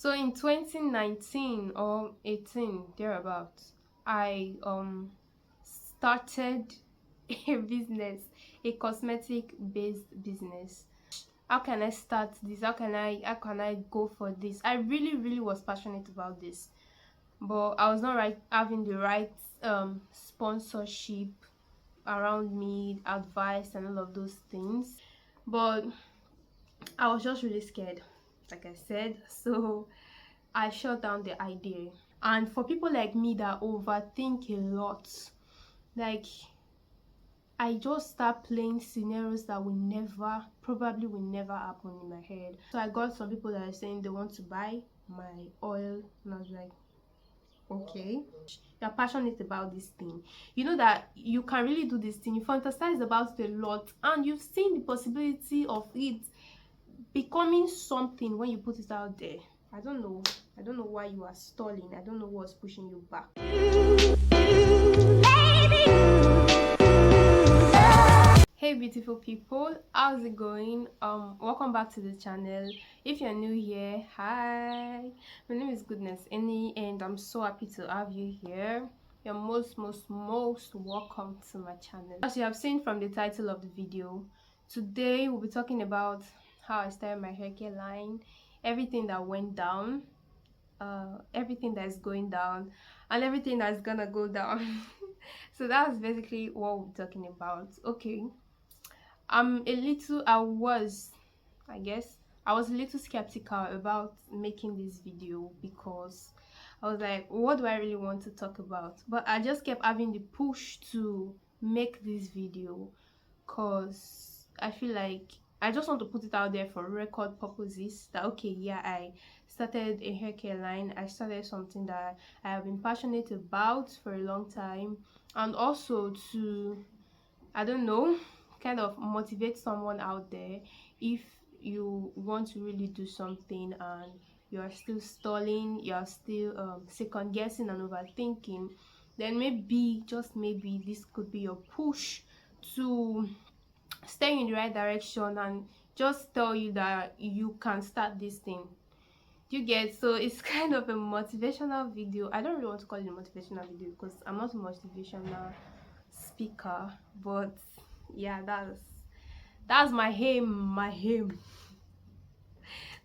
So in 2019 or 18 thereabouts, I started a business, a cosmetic based business. How can I start this? How can I go for this? I really was passionate about this, but I was not having the right sponsorship around me, advice and all of those things. But I was just really scared, like I said. So I shut down the idea. And for people like me that overthink a lot, like, I just start playing scenarios that probably will never happen in my head. So I got some people that are saying they want to buy my oil, and I was like, okay, you're passionate about this thing, you know that you can really do this thing, you fantasize about it a lot, and you've seen the possibility of it becoming something when you put it out there. I don't know why you are stalling. I don't know what's pushing you back. Hey beautiful people, how's it going? Welcome back to the channel. If you're new here, hi, my name is Goodness Any, and I'm so happy to have you here. You're most welcome to my channel. As you have seen from the title of the video, today we'll be talking about how I started my hair care line, everything that went down, everything that's going down, and everything that's gonna go down. So that's basically what we're talking about. Okay, I guess I was a little skeptical about making this video because I was like, what do I really want to talk about? But I just kept having the push to make this video because I feel like I just want to put it out there for record purposes that okay, yeah, I started a hair care line. I started something that I have been passionate about for a long time, and also to, I don't know, kind of motivate someone out there. If you want to really do something and you are still stalling, you are still second guessing and overthinking, then maybe, just maybe, this could be your push to stay in the right direction and just tell you that you can start this thing. You get? So it's kind of a motivational video. I don't really want to call it a motivational video because I'm not a motivational speaker, but yeah, that's my aim.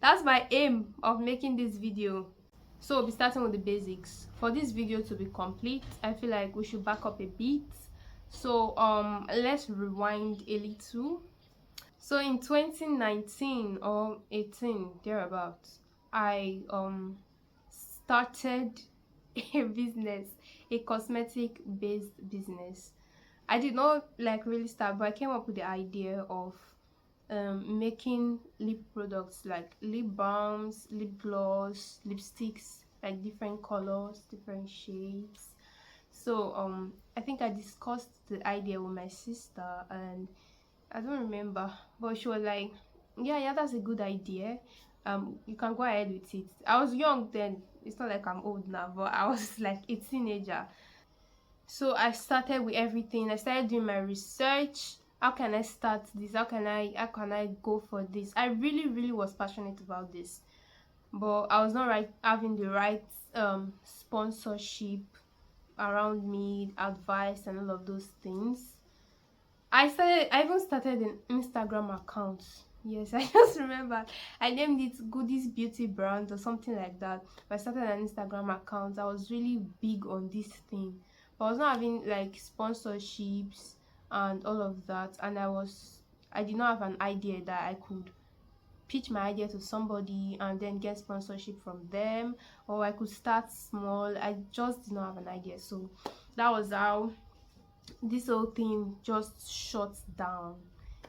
That's my aim of making this video. So we'll be starting with the basics. For this video to be complete, I feel like we should back up a bit. So let's rewind a little. So in 2019 or 18 thereabouts, I started a business, a cosmetic based business. I did not like really start, but I came up with the idea of making lip products like lip balms, lip gloss, lipsticks, like different colors, different shades. So I think I discussed the idea with my sister, and I don't remember, but she was like, yeah, that's a good idea. You can go ahead with it. I was young then. It's not like I'm old now, but I was like a teenager. So I started with everything. I started doing my research. How can I start this? How can I go for this? I really was passionate about this, but I was not having the right sponsorship around me, advice and all of those things. I even started an Instagram account. Yes, I just remember I named it Goodies Beauty Brand or something like that. But I started an Instagram account. I was really big on this thing, but I was not having like sponsorships and all of that. And I did not have an idea that I could pitch my idea to somebody and then get sponsorship from them, or I could start small. I just did not have an idea. So that was how this whole thing just shut down.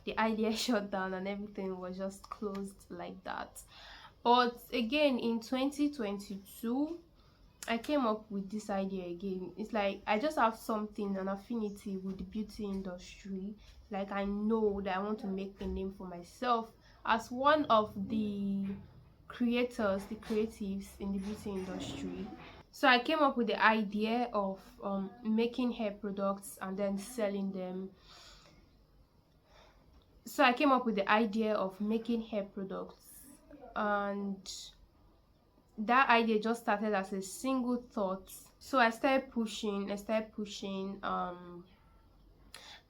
The idea shut down and everything was just closed like that. But again, in 2022, I came up with this idea again. It's like I just have something, an affinity with the beauty industry. Like I know that I want to make a name for myself as one of the creators, the creatives in the beauty industry. So I came up with the idea of making hair products and then selling them. So I came up with the idea of making hair products and that idea just started as a single thought. So I started pushing.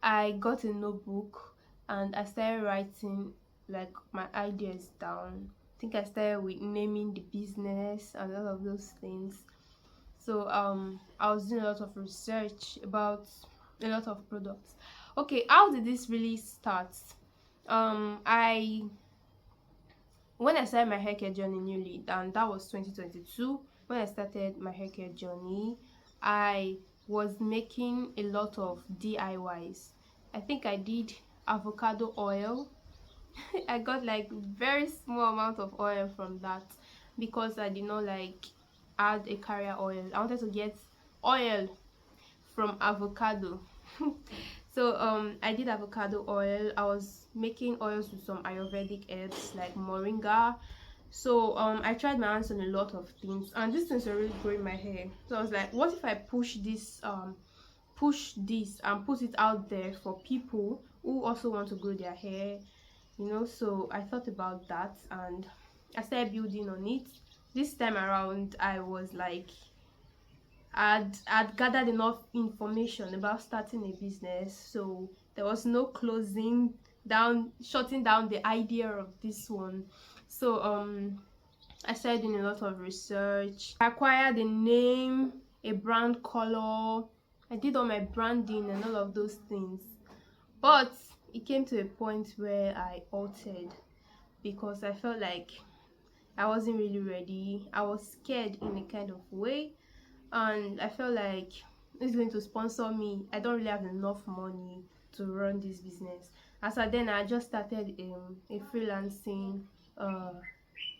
I got a notebook and I started writing like my ideas down. I think I started with naming the business and all of those things. So I was doing a lot of research about a lot of products. Okay, how did this really start? I when I started my haircare journey newly, and that was 2022. When I started my haircare journey, I was making a lot of DIYs. I think I did avocado oil. I got like very small amount of oil from that because I did not like add a carrier oil. I wanted to get oil from avocado. So I did avocado oil. I was making oils with some ayurvedic herbs like moringa. So I tried my hands on a lot of things, and these things were really growing my hair. So I was like, what if I push this and put it out there for people who also want to grow their hair, so I thought about that and I started building on it. This time around I was like, I'd gathered enough information about starting a business, so there was no shutting down the idea of this one. So I started doing a lot of research. I acquired a name, a brand color. I did all my branding and all of those things. But it came to a point where I altered because I felt like I wasn't really ready. I was scared in a kind of way, and I felt like it's going to sponsor me. I don't really have enough money to run this business. As I then I just started a freelancing uh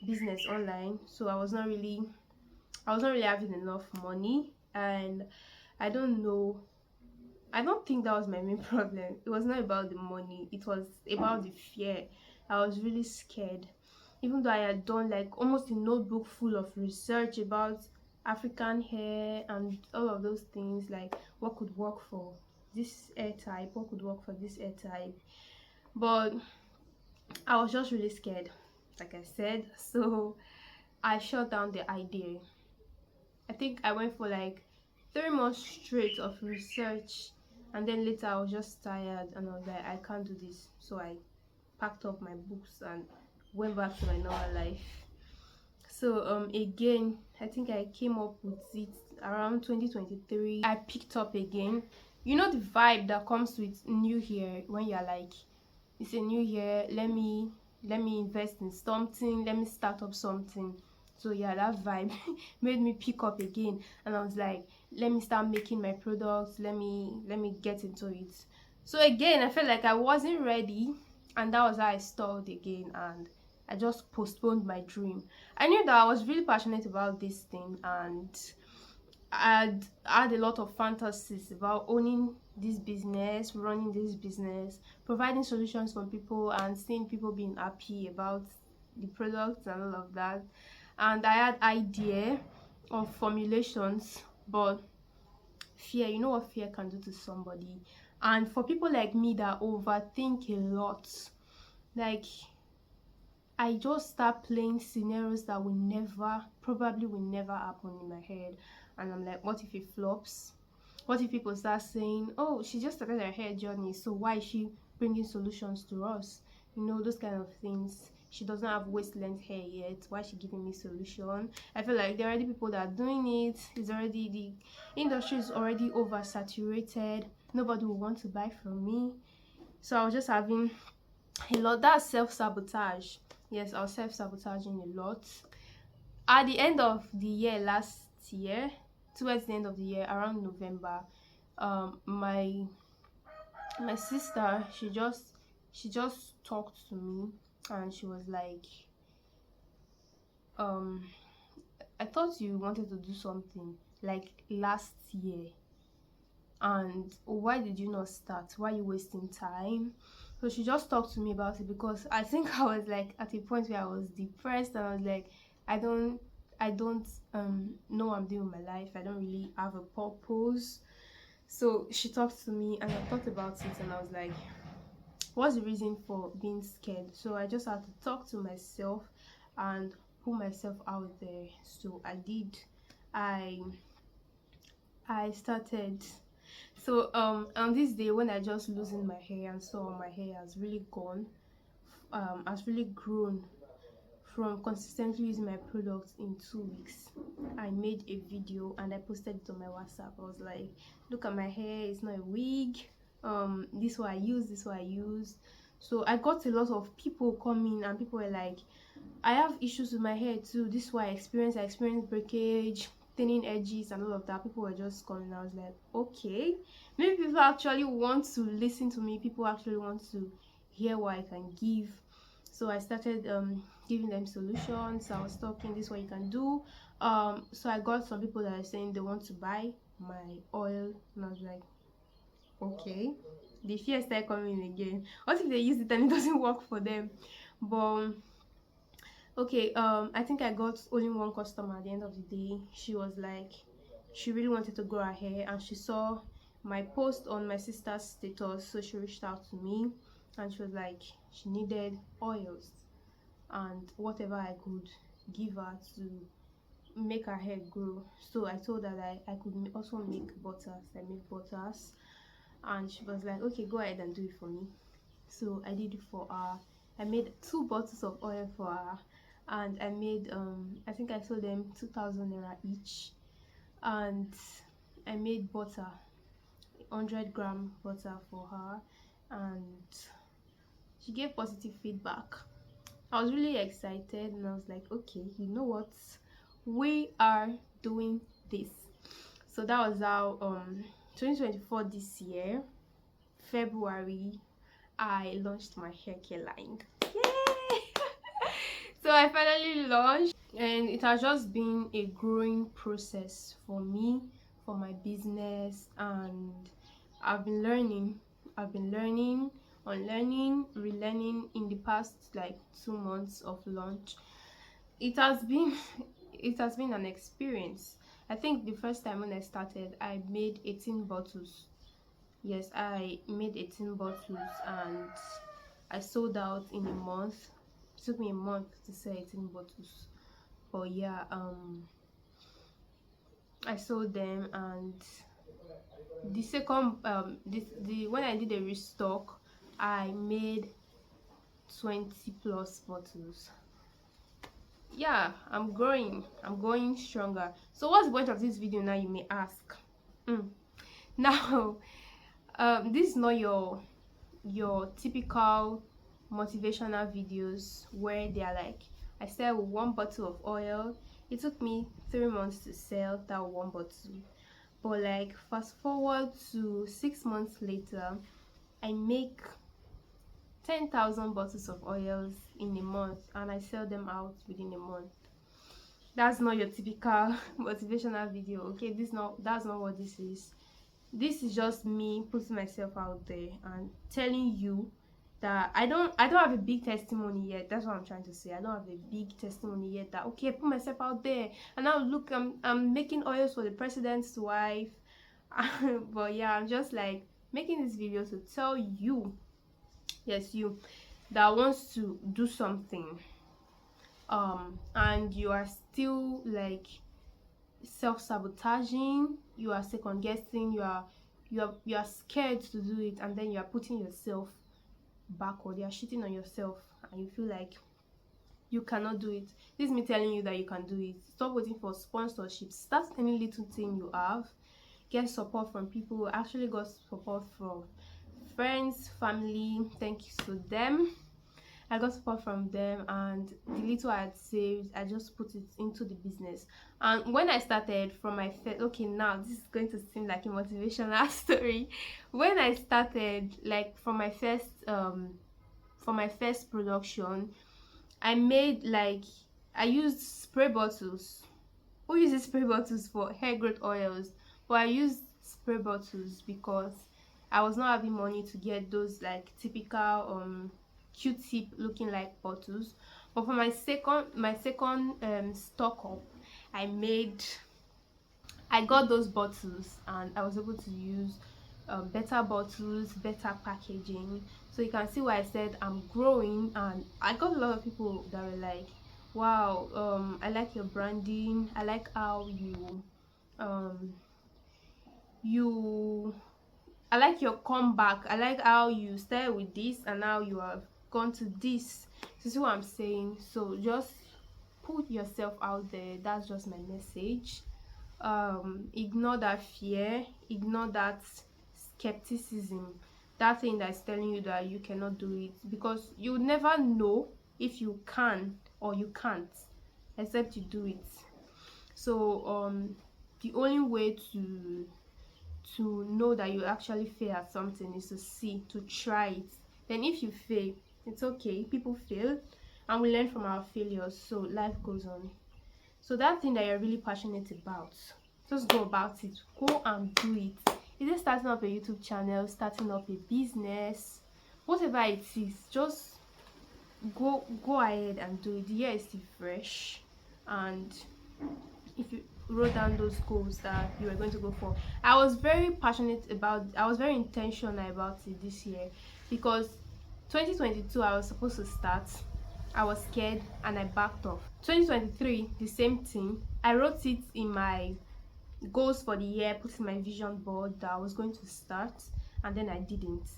business online, so I was not really having enough money, and I don't know. I don't think that was my main problem. It was not about the money, it was about the fear. I was really scared. Even though I had done like almost a notebook full of research about African hair and all of those things, like what could work for this hair type, what could work for this hair type. But I was just really scared, like I said. So I shut down the idea. I think I went for like 3 months straight of research, and then later I was just tired and I was like, I can't do this. So I packed up my books and went back to my normal life. So again, I think I came up with it around 2023. I picked up again. You know the vibe that comes with new year, when you're like, it's a new year, let me invest in something, let me start up something. So yeah, that vibe made me pick up again, and I was like, let me start making my products, let me get into it. So again, I felt like I wasn't ready, and that was how I stalled again, and I just postponed my dream. I knew that I was really passionate about this thing, and I'd had a lot of fantasies about owning this business, running this business, providing solutions for people, and seeing people being happy about the products and all of that. And I had idea of formulations, but fear, you know what fear can do to somebody. And for people like me that overthink a lot, like, I just start playing scenarios that probably will never happen in my head. And I'm like, what if it flops? What if people start saying, oh, she just started her hair journey, so why is she bringing solutions to us? Those kind of things. She doesn't have waist-length hair yet. Why is she giving me solution? I feel like there are already people that are doing it. The industry is already oversaturated. Nobody will want to buy from me. So I was just having a lot. That's self-sabotage. Yes, I was self-sabotaging a lot. At the end of the year last year, towards the end of the year, around November, my sister, she just talked to me, and she was like, um I thought you wanted to do something like last year, and why did you not start? Why are you wasting time? So she just talked to me about it, because I think I was like at a point where I was depressed, and I was like, I don't know what I'm doing with my life. I don't really have a purpose. So she talked to me, and I thought about it, and I was like, what's the reason for being scared? So I just had to talk to myself and put myself out there. So I did. I I started. So on this day when I just losing my hair and saw my hair has really gone, has really grown from consistently using my products in 2 weeks. I made a video and I posted it on my WhatsApp. I was like, look at my hair, it's not a wig. This what I use, this what I use. So I got a lot of people coming and people were like, I have issues with my hair too. This is what I experienced breakage, thinning edges and all of that. People were just coming. I was like, okay, maybe people actually want to listen to me. People actually want to hear what I can give. So I started giving them solutions. I was talking, this is what you can do. So I got some people that are saying they want to buy my oil, and I was like, okay. The fear started coming again. What if they use it and it doesn't work for them? But okay, I think I got only one customer at the end of the day. She was like, she really wanted to grow her hair and she saw my post on my sister's status, so she reached out to me and she was like, she needed oils and whatever I could give her to make her hair grow. So I told her that I could also make butters. I make butters, and she was like, okay, go ahead and do it for me. So I did it for her. I made 2 bottles of oil for her, and I made I think I sold them 2,000 naira each. And I made butter, 100-gram butter for her, and she gave positive feedback. I was really excited and I was like, okay, you know what, we are doing this. So that was how 2024, this year, February, I launched my hair care line. Yay! So I finally launched, and it has just been a growing process for me, for my business, and I've been learning, unlearning, relearning in the past like 2 months of launch. It has been it has been an experience. I think the first time when I started, I made 18 bottles. Yes, I made 18 bottles and I sold out in a month. It took me a month to sell 18 bottles. But yeah, I sold them, and the second the when I did a restock, I made 20 plus bottles. Yeah, I'm going stronger. So what's the point of this video now, you may ask? Now this is not your typical motivational videos where they are like, I sell 1 bottle of oil, it took me 3 months to sell that 1 bottle. But like, fast forward to 6 months later, I make 10,000 bottles of oils in a month and I sell them out within a month. That's not your typical motivational video, okay? That's not what this is. This is just me putting myself out there and telling you that I don't have a big testimony yet. That's what I'm trying to say. I don't have a big testimony yet that, okay, I put myself out there and now look, I'm making oils for the president's wife. But yeah, I'm just like making this video to tell you, yes, you that wants to do something and you are still like self-sabotaging, you are second guessing, you are scared to do it, and then you are putting yourself backward, you are shitting on yourself and you feel like you cannot do it. This is me telling you that you can do it. Stop waiting for sponsorships. Start any little thing you have. Get support from people. I actually got support from friends, family, thank you to them. I got support from them, and the little I had saved, I just put it into the business. And when I started from my first, okay, now this is going to seem like a motivational story. When I started, like from my first production, I made like, I used spray bottles. Who uses spray bottles for hair growth oils? But I used spray bottles because I was not having money to get those like typical Q-tip looking like bottles. But for my second stock up, I got those bottles and I was able to use better bottles, better packaging. So you can see why I said I'm growing, and I got a lot of people that were like, wow, I like your branding, I like how um you I like your comeback. I like how you started with this and now you have gone to this. This is what I'm saying. So just put yourself out there. That's just my message. Ignore that fear, ignore that skepticism, that thing that's telling you that you cannot do it, because you never know if you can or you can't except you do it. So the only way to know that you actually fail at something is to try it. Then if you fail, it's okay. People fail and we learn from our failures, so life goes on. So that thing that you're really passionate about, just go about it. Go and do it. Is it starting up a YouTube channel, starting up a business, whatever it is, just go ahead and do it. The year is still fresh, and if you wrote down those goals that you were going to go for, I was very intentional about it this year, because 2022 I was supposed to start, I was scared and I backed off. 2023 the same thing, I wrote it in my goals for the year, put in my vision board that I was going to start, and then I didn't.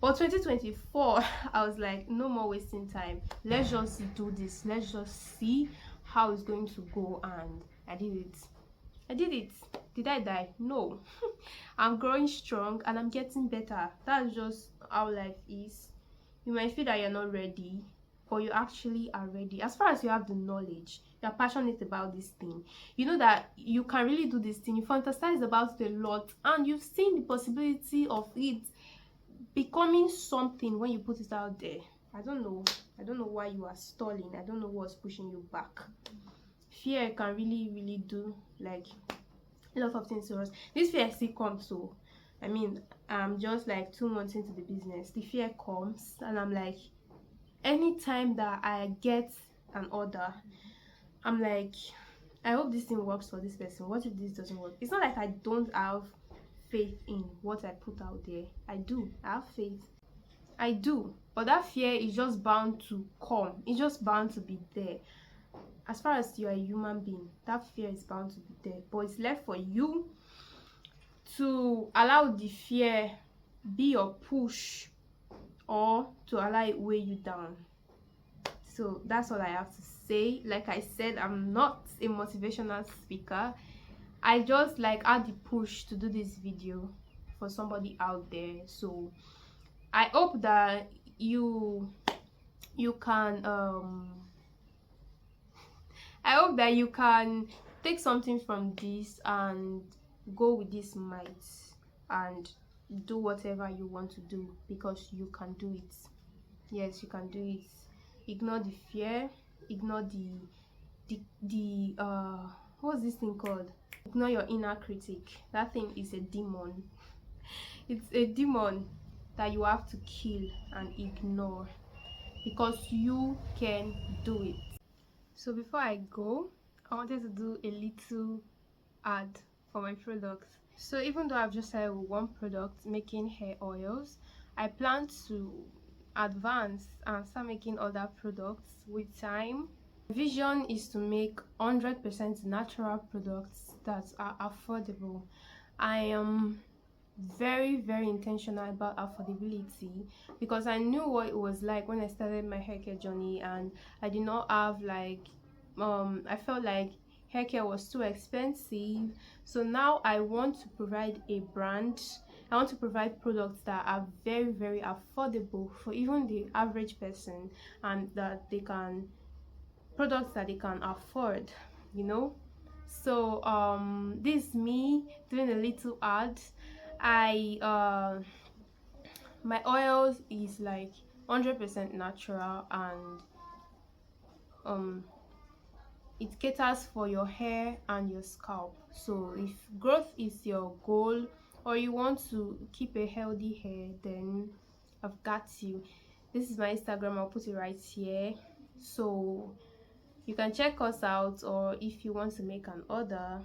But 2024 I was like, no more wasting time, let's just do this, let's just see how it's going to go. And I did it. Did I die? No. I'm growing strong and I'm getting better. That's just how life is. You might feel that you're not ready, but you actually are ready. As far as you have the knowledge, you're passionate about this thing, you know that you can really do this thing, you fantasize about it a lot, and you've seen the possibility of it becoming something when you put it out there. I don't know why you are stalling. I don't know what's pushing you back. Fear can really do like a lot of things to us. This fear still comes. So I mean, I'm just like 2 months into the business, the fear comes, and I'm like, anytime that I get an order, I'm like, I hope this thing works for this person. What if this doesn't work? It's not like I don't have faith in what I put out there. I do. I have faith. I do. But that fear is just bound to come. It's just bound to be there. As far as you're a human being, that fear is bound to be there. But it's left for you to allow the fear be your push, or to allow it weigh you down. So that's all I have to say. Like I said, I'm not a motivational speaker. I just like had the push to do this video for somebody out there. So I hope that you can I hope that you can take something from this and go with this might and do whatever you want to do, because you can do it. Yes, you can do it. Ignore the fear, ignore the what's this thing called? Ignore your inner critic. That thing is a demon. It's a demon that you have to kill and ignore, because you can do it. So before I go, I wanted to do a little ad for my products. So even though I've just started with one product, making hair oils, I plan to advance and start making other products with time. Vision is to make 100% natural products that are affordable. I am very intentional about affordability, because I knew what it was like when I started my haircare journey, and I did not have like I felt like haircare was too expensive. So now I want to provide a brand. I want to provide products that are very affordable for even the average person, and that they can products that they can afford, you know. So this is me doing a little ad. I my oils is like 100% natural, and it caters for your hair and your scalp. So if growth is your goal, or you want to keep a healthy hair, then I've got you. This is my Instagram, I'll put it right here, so you can check us out. Or if you want to make an order,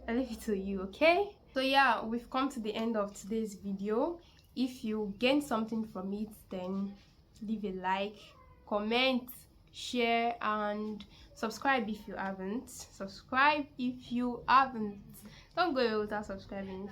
I leave it to you. Okay, so yeah, we've come to the end of today's video. If you gain something from it, then leave a like, comment, share, and subscribe if you haven't. Subscribe if you haven't. Don't go away without subscribing.